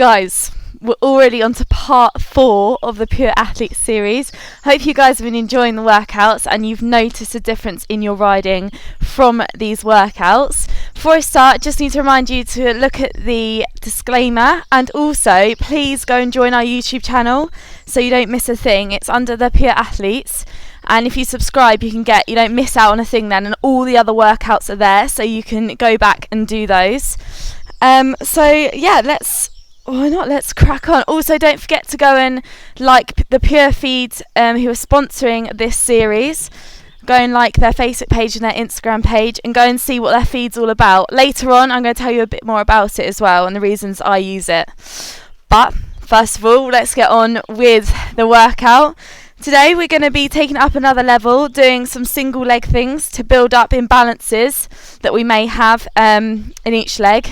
Guys, we're already on to part 4 of the Pure Athlete series. Hope you guys have been enjoying the workouts and you've noticed a difference in your riding from these workouts. Before I start, just need to remind you to look at the disclaimer, and also please go and join our YouTube channel so you don't miss a thing. It's under the Pure Athletes, and if you subscribe you don't miss out on a thing then, and all the other workouts are there so you can go back and do those. Let's crack on. Also, don't forget to go and like the Pure Feeds who are sponsoring this series. Go and like their Facebook page and their Instagram page and go and see what their feed's all about. Later on I'm going to tell you a bit more about it as well and the reasons I use it. But first of all, let's get on with the workout. Today we're going to be taking it up another level, doing some single leg things to build up imbalances that we may have in each leg.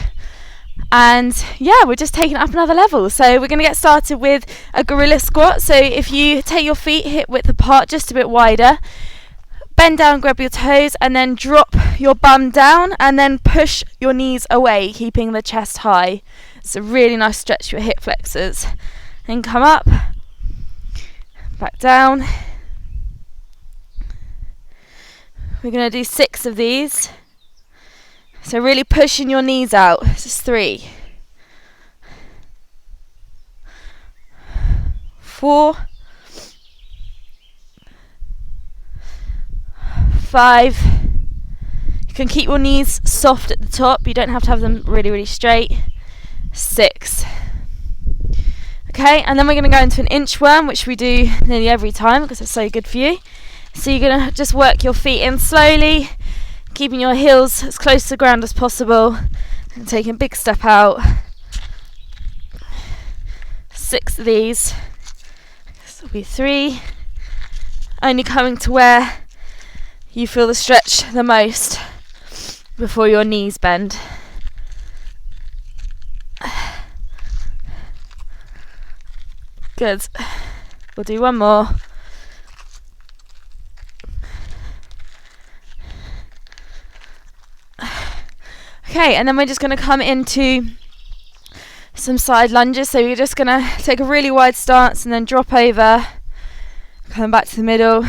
And yeah, we're just taking it up another level. So we're going to get started with a gorilla squat. So if you take your feet hip width apart, just a bit wider, bend down, grab your toes, and then drop your bum down and then push your knees away, keeping the chest high. It's a really nice stretch for your hip flexors. And come up, back down. We're going to do 6 of these. So really pushing your knees out. This is 3, 4, 5. You can keep your knees soft at the top. You don't have to have them really, really straight. 6. Okay, and then we're going to go into an inchworm, which we do nearly every time because it's so good for you. So you're going to just work your feet in slowly, keeping your heels as close to the ground as possible and taking a big step out. 6 of these. This will be 3. Only coming to where you feel the stretch the most before your knees bend. Good. We'll do one more. Okay, and then we're just going to come into some side lunges. So we're just going to take a really wide stance and then drop over, come back to the middle,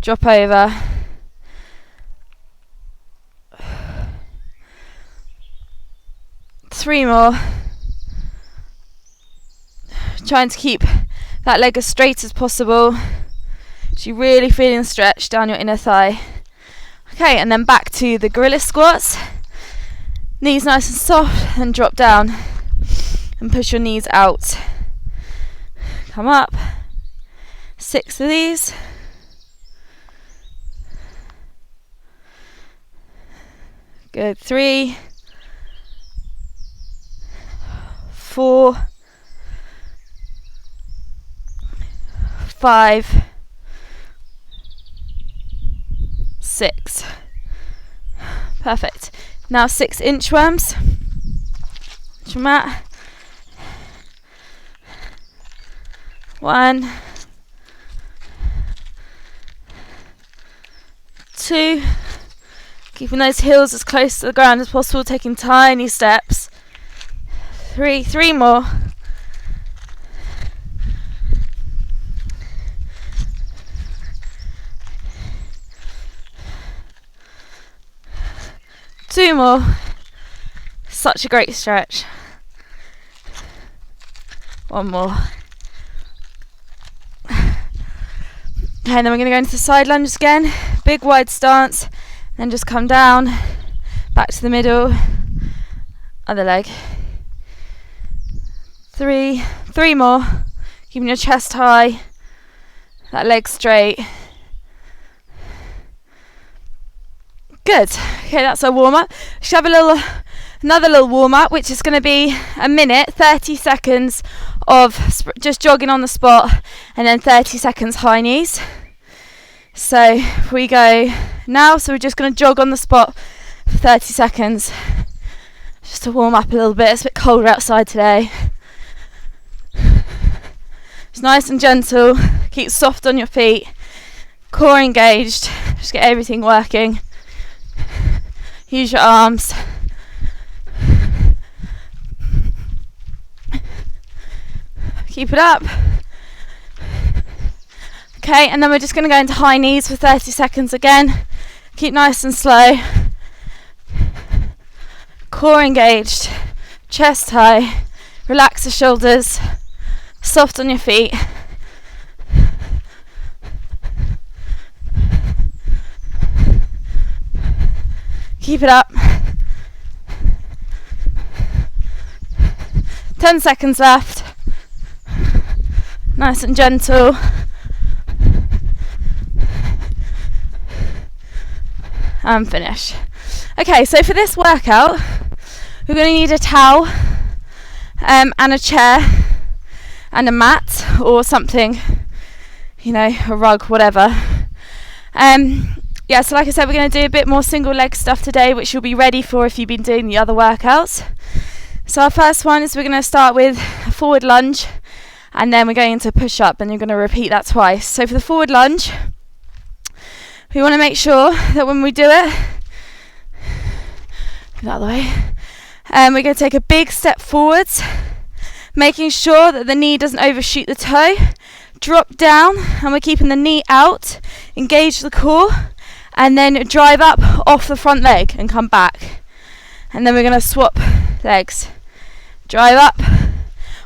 drop over. Three more. Trying to keep that leg as straight as possible. So you're really feeling the stretch down your inner thigh. Okay, and then back to the gorilla squats. Knees nice and soft, and drop down and push your knees out. Come up. 6 of these. Good. 3, 4, 5, 6. Perfect. Now 6 inchworms. Mat. 1, 2. Keeping those heels as close to the ground as possible, taking tiny steps. 3 more. 2 more. Such a great stretch. 1 more. Okay, and then we're going to go into the side lunges again. Big wide stance. Then just come down. Back to the middle. Other leg. 3 more. Keeping your chest high. That leg straight. Good. Okay, that's our warm up. We should have another little warm up, which is going to be a minute, 30 seconds of just jogging on the spot, and then 30 seconds high knees. So we go now. So we're just going to jog on the spot for 30 seconds, just to warm up a little bit. It's a bit colder outside today. It's nice and gentle. Keep soft on your feet. Core engaged. Just get everything working. Use your arms. Keep it up. Okay, and then we're just going to go into high knees for 30 seconds again. Keep nice and slow. Core engaged, chest high, relax the shoulders, soft on your feet. Keep it up. 10 seconds left. Nice and gentle. And finish. Okay, so for this workout, we're going to need a towel and a chair and a mat or something, you know, a rug, whatever. Yeah, so like I said, we're going to do a bit more single leg stuff today, which you'll be ready for if you've been doing the other workouts. So our first one is we're going to start with a forward lunge, and then we're going into push up, and you're going to repeat that twice. So for the forward lunge, we want to make sure that when we do it, move out of the way, we're going to take a big step forwards, making sure that the knee doesn't overshoot the toe. Drop down, and we're keeping the knee out, engage the core, and then drive up off the front leg and come back. And then we're going to swap legs. Drive up.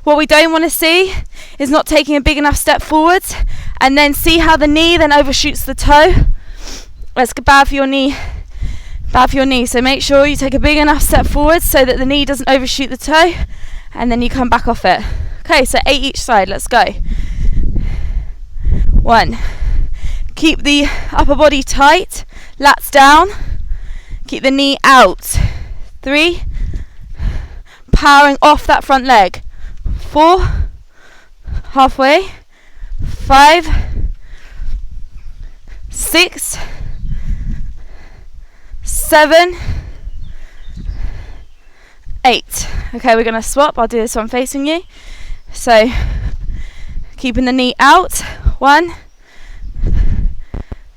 What we don't want to see is not taking a big enough step forwards, and then see how the knee then overshoots the toe. That's bad for your knee. Bad for your knee. So make sure you take a big enough step forward so that the knee doesn't overshoot the toe, and then you come back off it. Okay, so 8 each side. Let's go. 1. Keep the upper body tight. Lats down. Keep the knee out. 3. Powering off that front leg. 4. Halfway. 5. 6. 7, 8. Okay, we're going to swap. I'll do this one facing you. So, keeping the knee out. 1,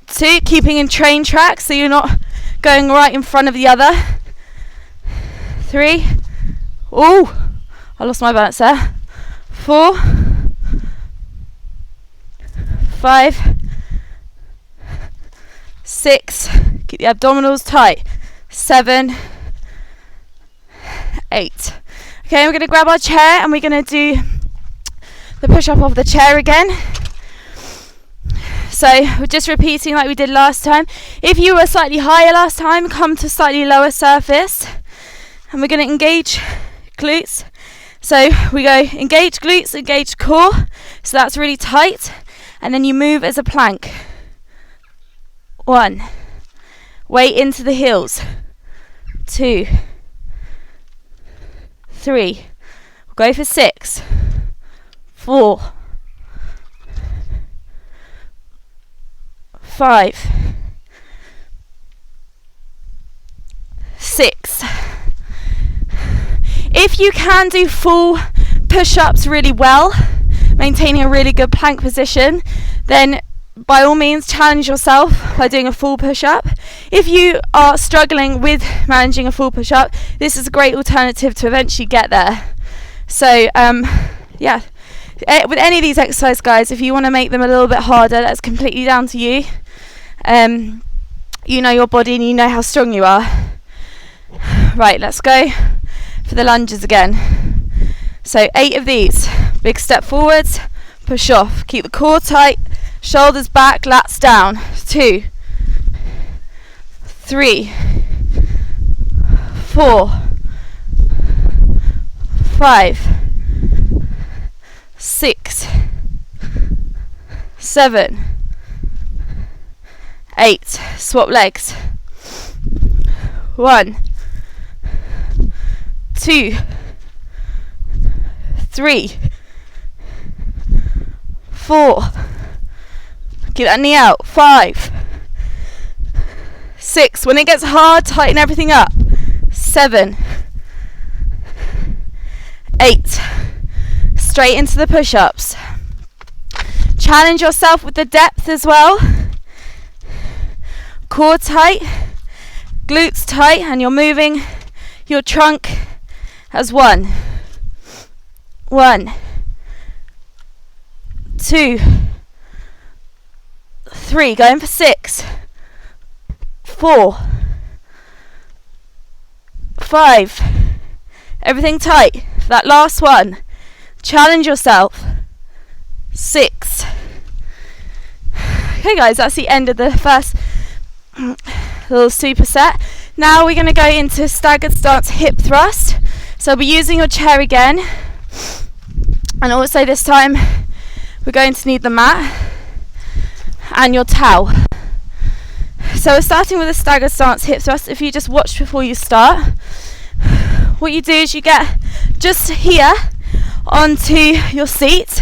2. Keeping in train track, so you're not going right in front of the other. 3. Oh, I lost my balance there. 4, 5, 6. Keep the abdominals tight. 7, 8. Okay, we're going to grab our chair and we're going to do the push-up of the chair again. So we're just repeating like we did last time. If you were slightly higher last time, come to slightly lower surface. And we're going to engage glutes. So we go engage glutes, engage core. So that's really tight. And then you move as a plank. 1. Weight into the heels. 2. 3. We'll go for 6. 4. 5. 6. If you can do full push-ups really well, maintaining a really good plank position, then by all means challenge yourself by doing a full push-up. If you are struggling with managing a full push-up, this is a great alternative to eventually get there. So yeah, with any of these exercises, guys, if you want to make them a little bit harder, that's completely down to you. You know your body and you know how strong you are. Right, let's go for the lunges again. So 8 of these. Big step forwards, push off, keep the core tight, shoulders back, lats down. 2, 3, 4, 5, 6, 7, 8. Swap legs. 1, 2, 3, 4. Keep that knee out. 5, 6. When it gets hard, tighten everything up. 7, 8. Straight into the push-ups. Challenge yourself with the depth as well. Core tight, glutes tight, and you're moving your trunk as 1. 1, 2, 3, going for 6, 4, 5, everything tight for that last one. Challenge yourself. 6. Okay guys, that's the end of the first little superset. Now we're going to go into staggered stance hip thrust. So we're using your chair again, and also this time we're going to need the mat and your towel. So we're starting with a staggered stance hip thrust. If you just watch before you start, what you do is you get just here onto your seat,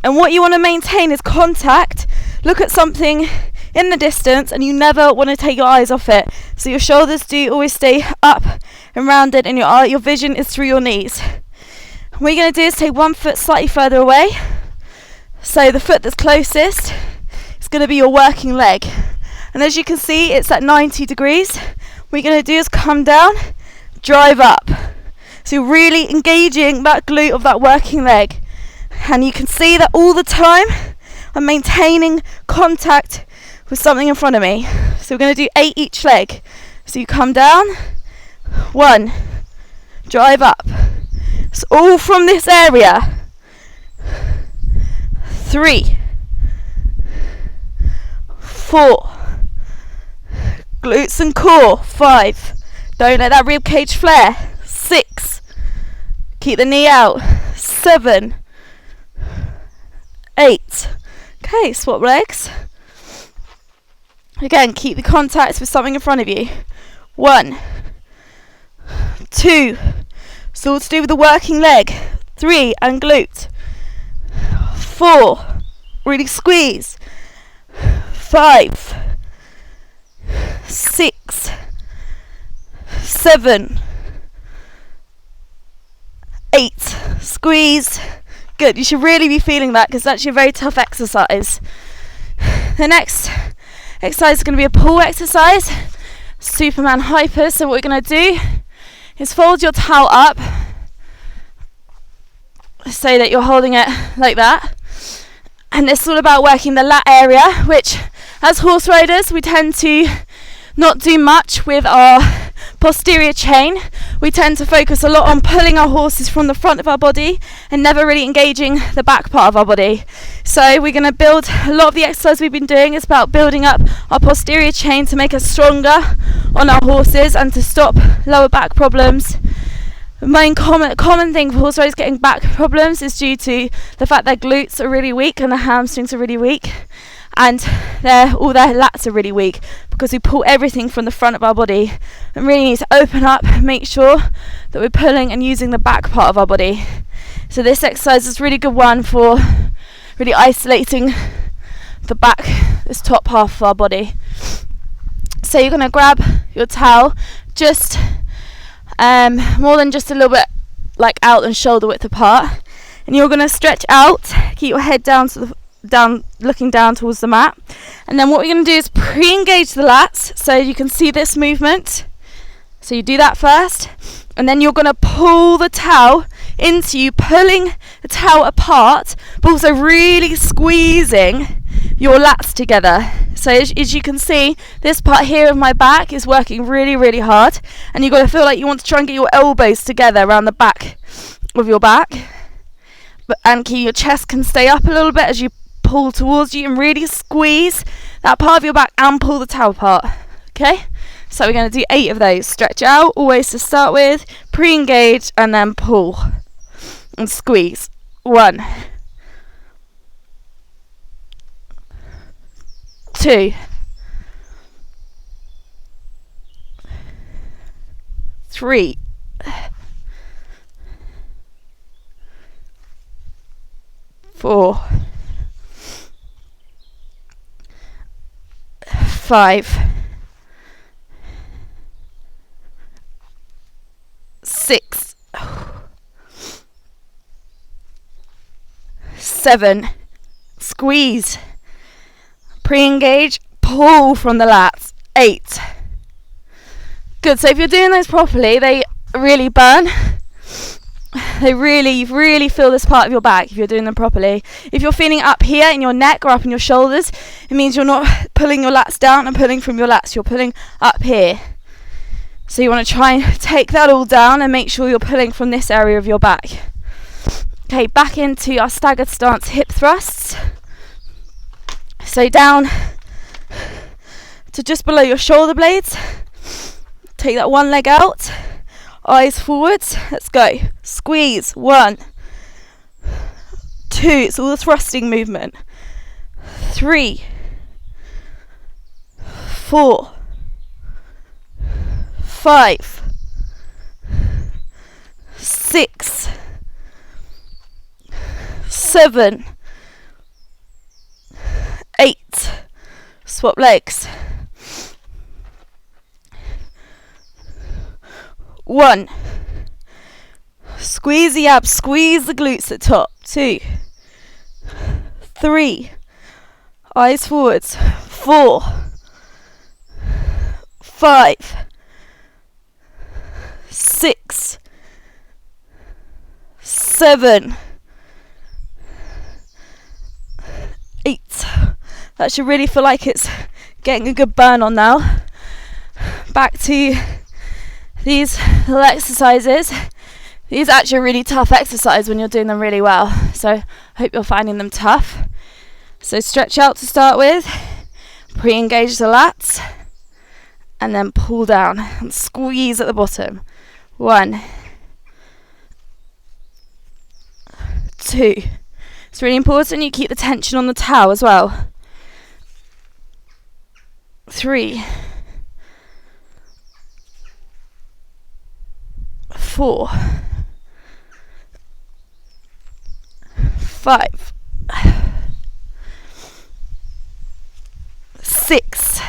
and what you want to maintain is contact. Look at something in the distance and you never want to take your eyes off it. So your shoulders do always stay up and rounded, and your vision is through your knees. What you're going to do is take one foot slightly further away. So the foot that's closest is going to be your working leg. And as you can see, it's at 90 degrees. What you're going to do is come down, drive up. So you're really engaging that glute of that working leg. And you can see that all the time I'm maintaining contact with something in front of me. So we're going to do 8 each leg. So you come down, 1, drive up. It's all from this area. 3, 4, glutes and core. 5, don't let that rib cage flare. 6, keep the knee out. 7, 8. Okay, swap legs. Again, keep the contact with something in front of you. 1, 2, so all to do with the working leg. 3, and glute. 4, really squeeze. 5, 6, 7, 8, squeeze. Good, you should really be feeling that because that's actually a very tough exercise. The next exercise is going to be a pull exercise, Superman hyper. So what we're going to do is fold your towel up so that you're holding it like that. And this is all about working the lat area, which as horse riders we tend to not do much with our posterior chain. We tend to focus a lot on pulling our horses from the front of our body and never really engaging the back part of our body. So we're going to build, a lot of the exercise we've been doing is about building up our posterior chain to make us stronger on our horses and to stop lower back problems. The main common thing for horse riders getting back problems is due to the fact their glutes are really weak and their hamstrings are really weak, and all their lats are really weak because we pull everything from the front of our body and really need to open up, make sure that we're pulling and using the back part of our body. So this exercise is a really good one for really isolating the back, this top half of our body. So you're going to grab your towel just more than just a little bit like out and shoulder width apart, and you're going to stretch out, keep your head down to looking down towards the mat. And then what we're going to do is pre-engage the lats, so you can see this movement. So you do that first, and then you're going to pull the towel into you, pulling the towel apart, but also really squeezing your lats together. So as you can see, this part here of my back is working really, really hard, and you've got to feel like you want to try and get your elbows together around the back of your back, and keep your chest can stay up a little bit as you pull towards you, and really squeeze that part of your back and pull the towel apart. Okay, so we're going to do 8 of those. Stretch out always to start with, pre-engage, and then pull and squeeze. 1, 2, 3, 4, 5, 6, 7, squeeze, pre-engage, pull from the lats. 8. Good, so if you're doing those properly, they really burn. You really feel this part of your back if you're doing them properly. If you're feeling up here in your neck or up in your shoulders, it means you're not pulling your lats down and pulling from your lats. You're pulling up here. So you want to try and take that all down and make sure you're pulling from this area of your back. Okay, back into our staggered stance hip thrusts. So down to just below your shoulder blades. Take that one leg out. Eyes forwards. Let's go. Squeeze. 1, 2. It's all the thrusting movement. 3, 4, 5, 6, 7, 8. Swap legs. 1. Squeeze the abs, squeeze the glutes at top. 2, 3. Eyes forwards. 4, 5, 6, 7, 8. That should really feel like it's getting a good burn on now. Back to these little exercises. These are actually a really tough exercise when you're doing them really well. So I hope you're finding them tough. So stretch out to start with. Pre-engage the lats. And then pull down and squeeze at the bottom. 1, 2. It's really important you keep the tension on the towel as well. 3, 4, 5, 6.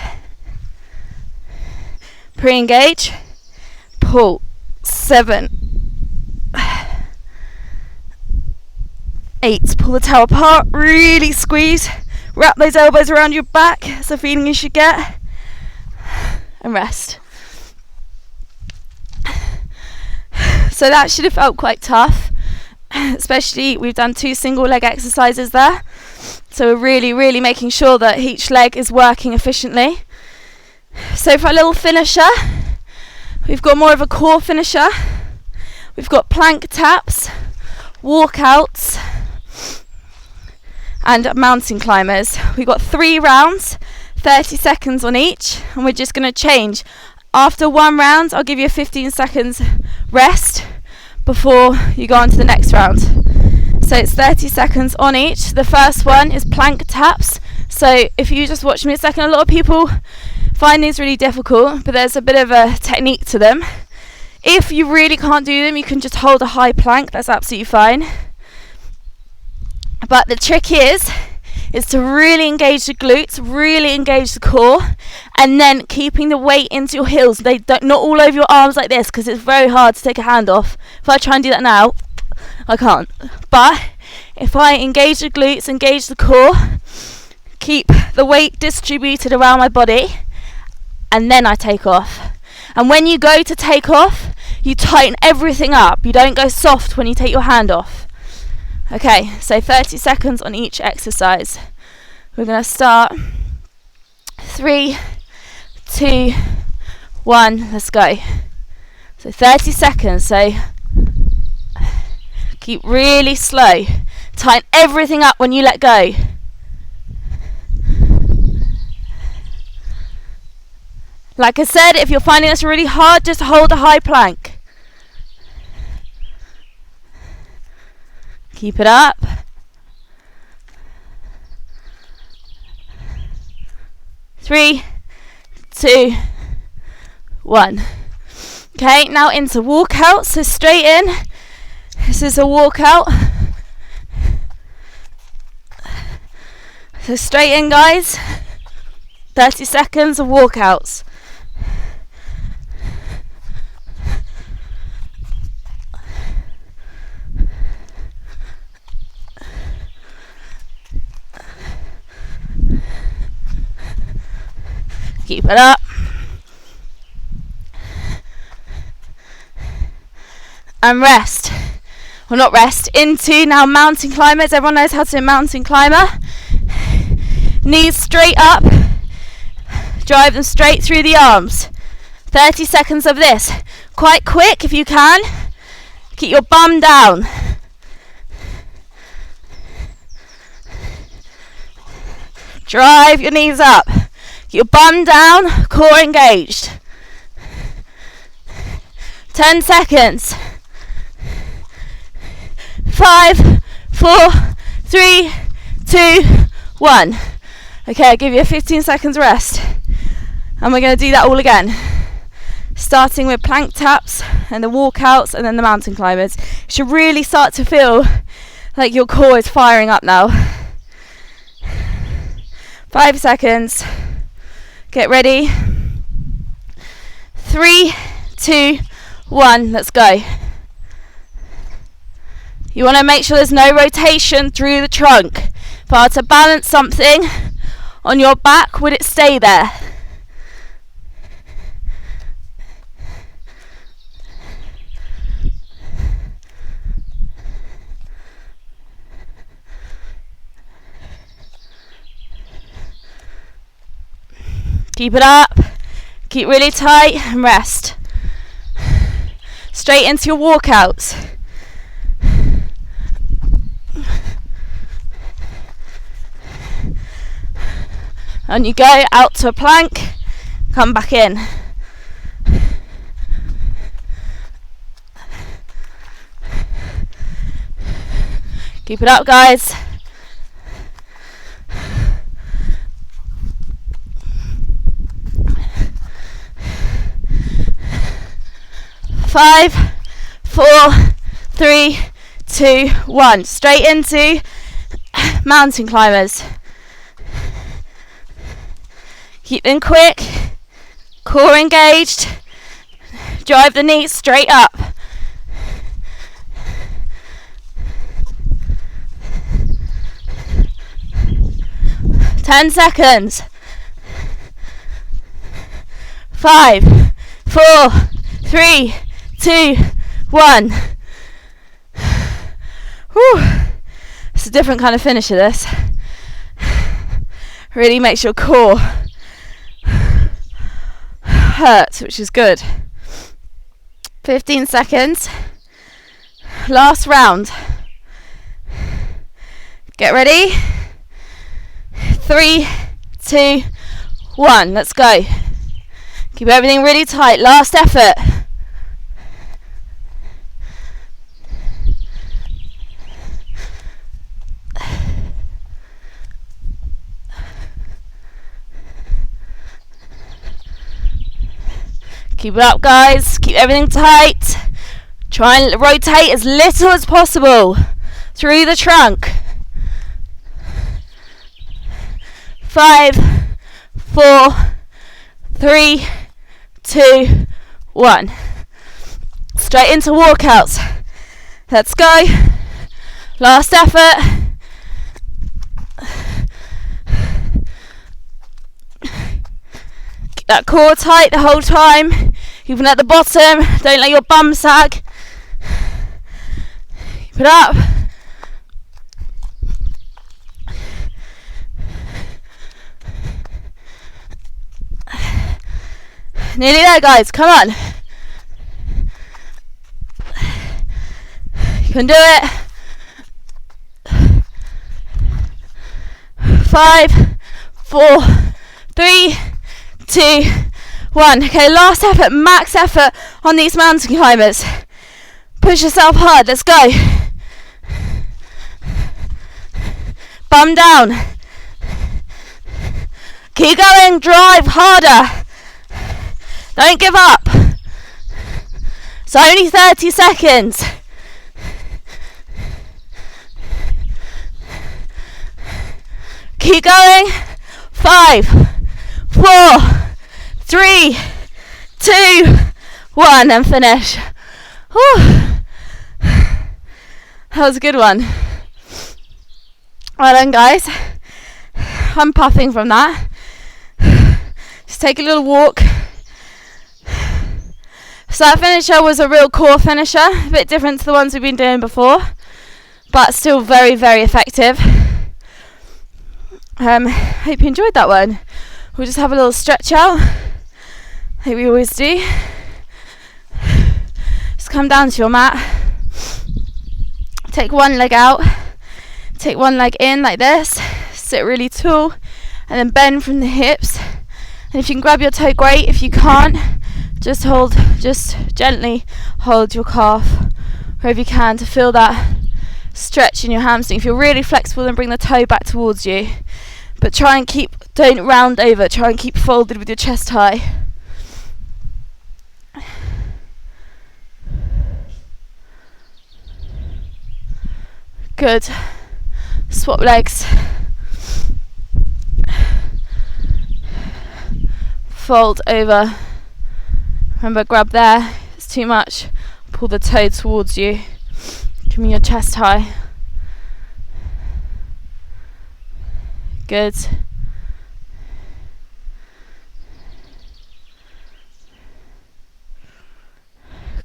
Pre-engage. Pull. 7, 8. Pull the towel apart. Really squeeze. Wrap those elbows around your back. That's the feeling you should get. And rest. So that should have felt quite tough. Especially we've done 2 single leg exercises there. So we're really making sure that each leg is working efficiently. So for a little finisher, we've got more of a core finisher. We've got plank taps, walkouts, and mountain climbers. We've got 3 rounds, 30 seconds on each, and we're just going to change. After 1 round, I'll give you a 15 seconds rest before you go on to the next round. So it's 30 seconds on each. The first one is plank taps. So if you just watch me a second, a lot of people find these really difficult, but there's a bit of a technique to them. If you really can't do them, you can just hold a high plank. That's absolutely fine. But the trick is to really engage the glutes, really engage the core, and then keeping the weight into your heels. They don't, not all over your arms like this, because it's very hard to take a hand off. If I try and do that now, I can't. But if I engage the glutes, engage the core, keep the weight distributed around my body, and then I take off. And when you go to take off, you tighten everything up. You don't go soft when you take your hand off. Okay, so 30 seconds on each exercise. We're going to start. 3, 2, 1, let's go. So 30 seconds, so keep really slow. Tighten everything up when you let go. Like I said, if you're finding this really hard, just hold a high plank. Keep it up. Three, 2, 1. Okay, now into walkout. So straight in. This is a walkout. So straight in, guys. 30 seconds of walkouts. Keep it up. And rest. well, not rest, into now mountain climbers. Everyone knows how to do mountain climber. Knees straight up, drive them straight through the arms. 30 seconds of this, quite quick if you can. Keep your bum down. Drive your knees up. Keep your bum down, core engaged. 10 seconds. 5, 4, 3, 2, 1. Okay, I'll give you a 15 seconds rest. And we're going to do that all again. Starting with plank taps and the walkouts and then the mountain climbers. You should really start to feel like your core is firing up now. 5 seconds. Get ready. 3, 2, 1. Let's go. You want to make sure there's no rotation through the trunk. If I were to balance something on your back, would it stay there? Keep it up. Keep really tight and rest. Straight into your walkouts. And you go out to a plank, come back in. Keep it up, guys. Five, 4, 3, 2, 1. Straight into mountain climbers. Keep them quick, core engaged, drive the knees straight up. Ten seconds. 5, 4, 3, 2, 1. Whew. It's a different kind of finish of this. Really makes your core hurt, which is good. 15 seconds. Last round. Get ready. 3, 2, 1. Let's go. Keep everything really tight. Last effort. Keep it up, guys. Keep everything tight. Try and rotate as little as possible through the trunk. 5, 4, 3, 2, 1. Straight into walkouts. Let's go. Last effort. Keep that core tight the whole time. Even at the bottom, don't let your bum sag. Keep it up. Nearly there, guys, come on. You can do it. 5, 4, 3, 2, 1. Okay, last effort, max effort on these mountain climbers. Push yourself hard, let's go. Bum down. Keep going, drive harder. Don't give up. It's only 30 seconds. Keep going. 5, 4, 3, 2, 1, and finish. Whew. That was a good one. Well done, guys. I'm puffing from that. Just take a little walk. So that finisher was a real core finisher, a bit different to the ones we've been doing before, but still very, very effective. Hope you enjoyed that one. We'll just have a little stretch out, like we always do. Just come down to your mat, take one leg out, take one leg in like this, sit really tall, and then bend from the hips. And if you can grab your toe, great. If you can't, just gently hold your calf wherever you can to feel that stretch in your hamstring. If you're really flexible, then bring the toe back towards you, but don't round over, try and keep folded with your chest high. Good. Swap legs. Fold over. Remember, grab there. If it's too much, pull the toe towards you, keeping your chest high. Good.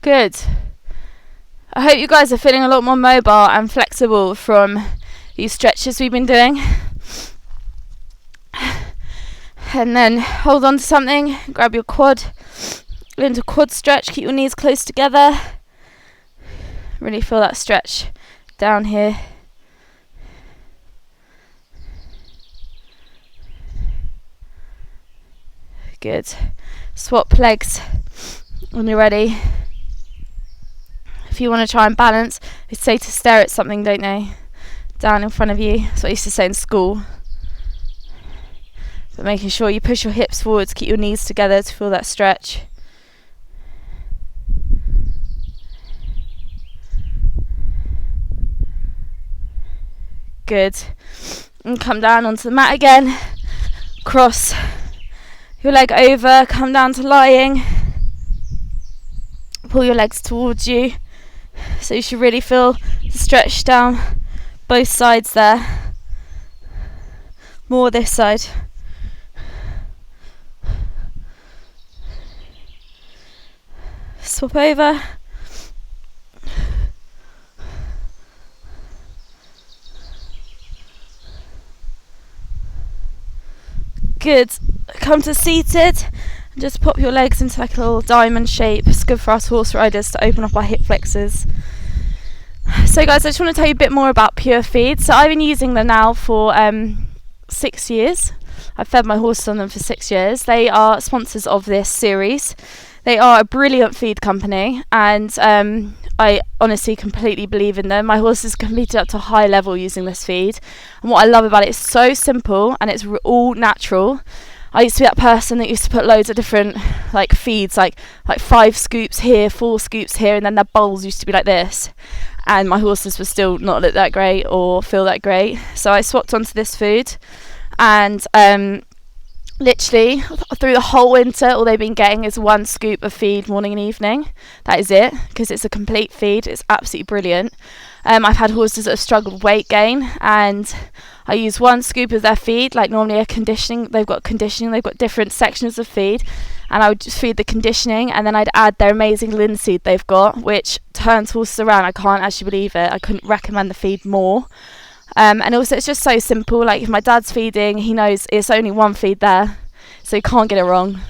Good. I hope you guys are feeling a lot more mobile and flexible from these stretches we've been doing. And then hold on to something, grab your quad, go into quad stretch, keep your knees close together. Really feel that stretch down here. Good. Swap legs when you're ready. If you want to try and balance, they say to stare at something, don't they? Down in front of you. That's what I used to say in school. But making sure you push your hips forwards, keep your knees together to feel that stretch. Good. And come down onto the mat again. Cross your leg over, come down to lying. Pull your legs towards you. So you should really feel the stretch down both sides there. More this side. Swap over. Good. Come to seated and just pop your legs into like a little diamond shape. It's good for us horse riders to open up our hip flexors. So guys, I just want to tell you a bit more about Pure Feed. So I've been using them now for 6 years. I've fed my horses on them for 6 years. They are sponsors of this series. They are a brilliant feed company, and I honestly completely believe in them. My horses competed up to a high level using this feed, and what I love about it is so simple and it's all natural. I used to be that person that used to put loads of different like feeds, like 5 scoops here, 4 scoops here, and then their bowls used to be like this, and my horses would still not look that great or feel that great. So I swapped onto this food, and literally through the whole winter all they've been getting is 1 scoop of feed morning and evening. That is it, because it's a complete feed. It's absolutely brilliant. I've had horses that have struggled with weight gain, and I use 1 scoop of their feed, like normally they've got different sections of feed, and I would just feed the conditioning, and then I'd add their amazing linseed they've got, which turns horses around. I can't actually believe it. I couldn't recommend the feed more. And also it's just so simple. Like if my dad's feeding, he knows it's only 1 feed there, so you can't get it wrong.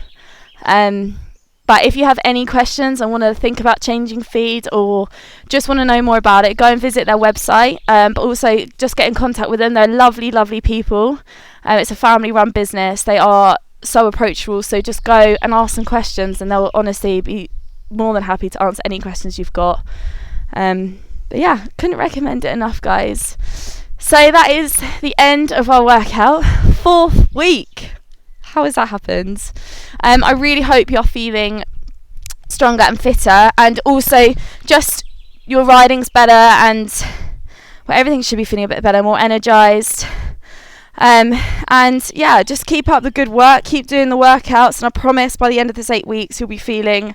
But if you have any questions and want to think about changing feed or just want to know more about it, go and visit their website, but also just get in contact with them. They're lovely, lovely people. It's a family run business. They are so approachable, so just go and ask them questions and they'll honestly be more than happy to answer any questions you've got. But yeah, couldn't recommend it enough, guys. So that is the end of our workout. 4th week. How has that happened? I really hope you're feeling stronger and fitter, and also just your riding's better, and everything should be feeling a bit better, more energised. And yeah, just keep up the good work, keep doing the workouts, and I promise by the end of this 8 weeks you'll be feeling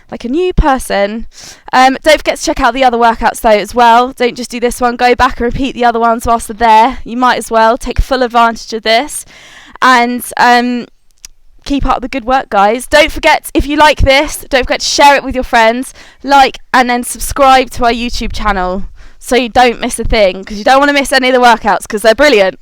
like a new person. Don't forget to check out the other workouts though as well. Don't just do this one, go back and repeat the other ones whilst they're there. You might as well take full advantage of this, and keep up the good work, guys. Don't forget, if you like this, don't forget to share it with your friends, like, and then subscribe to our YouTube channel so you don't miss a thing, because you don't want to miss any of the workouts because they're brilliant.